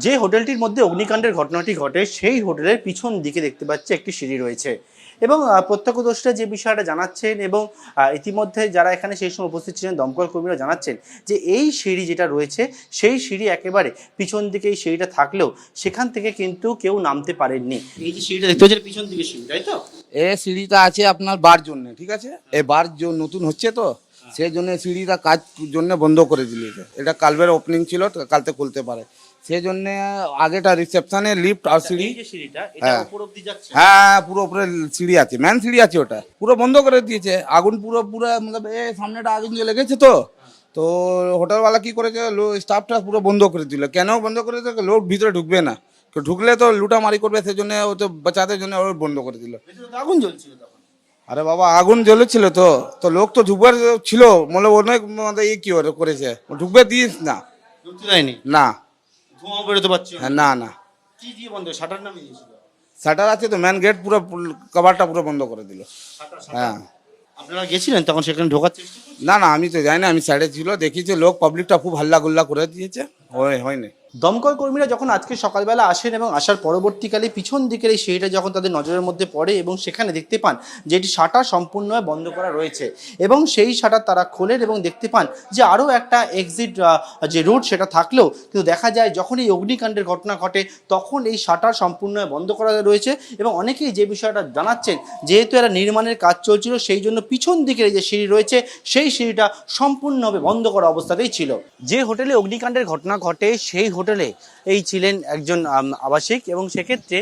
যে হোটেলটির মধ্যে অগ্নিকাণ্ডের ঘটনাটি ঘটে সেই হোটেলের পিছন দিকে দেখতে পাচ্ছি একটি সিঁড়ি রয়েছে এবং প্রত্যক্ষদর্শীরা যে বিষয়টা জানাচ্ছেন এবং ইতিমধ্যে যারা এখানে সেই সময় উপস্থিত ছিলেন দমকল কর্মীরা জানাচ্ছেন যে এই সিঁড়ি যেটা রয়েছে সেই সিঁড়ি একেবারে পিছন দিকে এই সিঁড়িটা থাকলেও সেখান থেকে কিন্তু কেউ নামতে পারেননি। এই যে সিঁড়িটা দেখতে পাচ্ছেন পিছন দিকে সিঁড়ি, তাই তো? এই সিঁড়িটা আছে আপনার বার জন্য, ঠিক আছে? এই বার নতুন হচ্ছে তো সেই জন্য সিঁড়িটা কাজ জন্য বন্ধ করে দিয়েছে। এটা কালবের ওপেনিং ছিল, তো কালকে খুলতে পারে সেই জন্য আগেটা রিসেপশনে লিফট আর সিঁড়ি। এই যে সিঁড়িটা এটা হ্যাঁ উপর অবধি যাচ্ছে। হ্যাঁ, পুরো উপরে সিঁড়ি আছে, মেন সিঁড়ি আছে, ওটা পুরো বন্ধ করে দিয়েছে। আগুন পুরো পুরো মতলব এই সামনেটা আগুন জ্বলে গেছে তো তো হোটেলওয়ালা কি করেছে, স্টাফটা পুরো বন্ধ করে দিল। কেন বন্ধ করে দিল? লোক ভিতরে ঢুকবে না, ঢুকলে তো লুটামারি করবে, সেই জন্য ও তো বাঁচাতে জন্য ওর বন্ধ করে দিল। আগুন জ্বলছিল তখন। আরে বাবা, আগুন জ্বলেছিল তো লোক তো ঢুকবার ছিল, বলে অনেক কি করেছে, ঢুকবে দিস না। ঢুকতে দেয়নি? না। ধোঁয়া বেরোতে পারছি না না, কি দিয়ে বন্ধ? শাটার নামিয়ে দিয়েছিল? শাটার আছে তো, মেন গেট পুরো কভারটা পুরো বন্ধ করে দিল। হ্যাঁ। আপনারা গেছিলেন তখন সেখানে ঢোকার চেষ্টা? না না, আমি তো যাই না, আমি সাইডে ছিল, দেখিছে লোক পাবলিকটা খুব হাল্লা গুল্লা করে দিয়েছে, হয়নি। দমকল কর্মীরা যখন আজকে সকালবেলা আসেন এবং আসার পরবর্তীকালে পিছন দিকের এই সিঁড়িটা যখন তাদের নজরের মধ্যে পড়ে এবং সেখানে দেখতে পান যে এটি শাটার সম্পূর্ণভাবে বন্ধ করা রয়েছে এবং সেই শাটার তারা খোলেন এবং দেখতে পান যে আরও একটা এক্সিট যে রুট সেটা থাকলেও কিন্তু দেখা যায় যখন এই অগ্নিকাণ্ডের ঘটনা ঘটে তখন এই শাটার সম্পূর্ণভাবে বন্ধ করা রয়েছে এবং অনেকেই যে বিষয়টা জানাচ্ছেন যেহেতু এরা নির্মাণের কাজ চলছিল সেই জন্য পিছন দিকের যে সিঁড়ি রয়েছে সেই সিঁড়িটা সম্পূর্ণভাবে বন্ধ করা অবস্থাতেই ছিল। যে হোটেলে অগ্নিকাণ্ডের ঘটনা ঘটে সেই হোটেলে এই ছিলেন একজন আবাসিক এবং সেক্ষেত্রে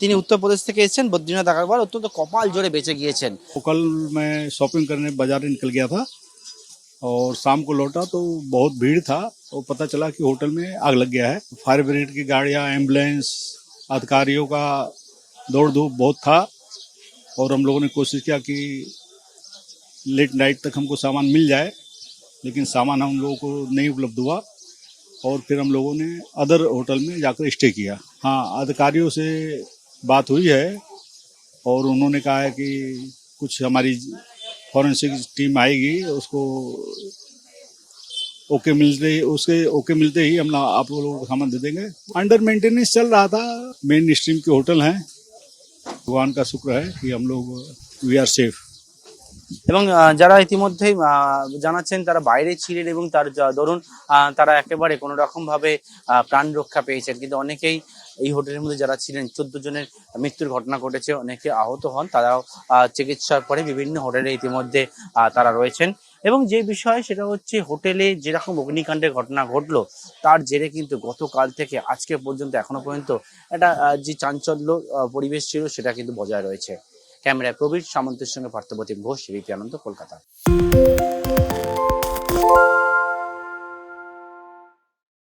তিনি উত্তরপ্রদেশ থেকে এসেছেন। বদ্রীনাথ আগরওয়াল অত্যন্ত কপাল জোরে বেঁচে গিয়েছেন। कल मैं शॉपिंग करने बाजार निकल गया था और शाम को लौटा तो बहुत भीड़ था और पता चला कि होटल में आग लग गया है। फायर ब्रिगेड की गाड़ियां, एम्बुलेंस, अधिकारियों का दौड़ धूप बहुत था और हम लोगों ने कोशिश किया कि लेट नाइट तक हमको सामान मिल जाए, लेकिन सामान हम लोगों को नहीं उपलब्ध हुआ और फिर हम लोगों ने अदर होटल में जाकर स्टे किया। हाँ, अधिकारियों से बात हुई है और उन्होंने कहा है कि कुछ हमारी फॉरेंसिक टीम आएगी, उसको ओके मिलते ही हम आप लोगों को सामान दे देंगे। अंडर मेंटेनेंस चल रहा था, मेन स्ट्रीम के होटल हैं, भगवान का शुक्र है कि हम लोग वी आर सेफ। এবং যারা ইতিমধ্যেই জানাচ্ছেন তারা বাইরে ছিলেন এবং তার দরুন তারা একেবারে কোনো রকম ভাবে প্রাণ রক্ষা পেয়েছেন, কিন্তু অনেকেই এই হোটেলের মধ্যে যারা ছিলেন 14 জনের মৃত্যুর ঘটনা ঘটেছে, অনেকে আহত হন, তারাও চিকিৎসার পরে বিভিন্ন হোটেলে ইতিমধ্যে তারা রয়েছেন। এবং যে বিষয় সেটা হচ্ছে হোটেলে যেরকম অগ্নিকাণ্ডের ঘটনা ঘটলো তার জেরে কিন্তু গতকাল থেকে আজকে পর্যন্ত এখনো পর্যন্ত একটা যে চাঞ্চল্য পরিবেশ ছিল সেটা কিন্তু বজায় রয়েছে। ক্যামেরায় প্রবীর সামন্তের সঙ্গে পার্থপ্রতিম ঘোষ, এবিপি আনন্দ, কলকাতা।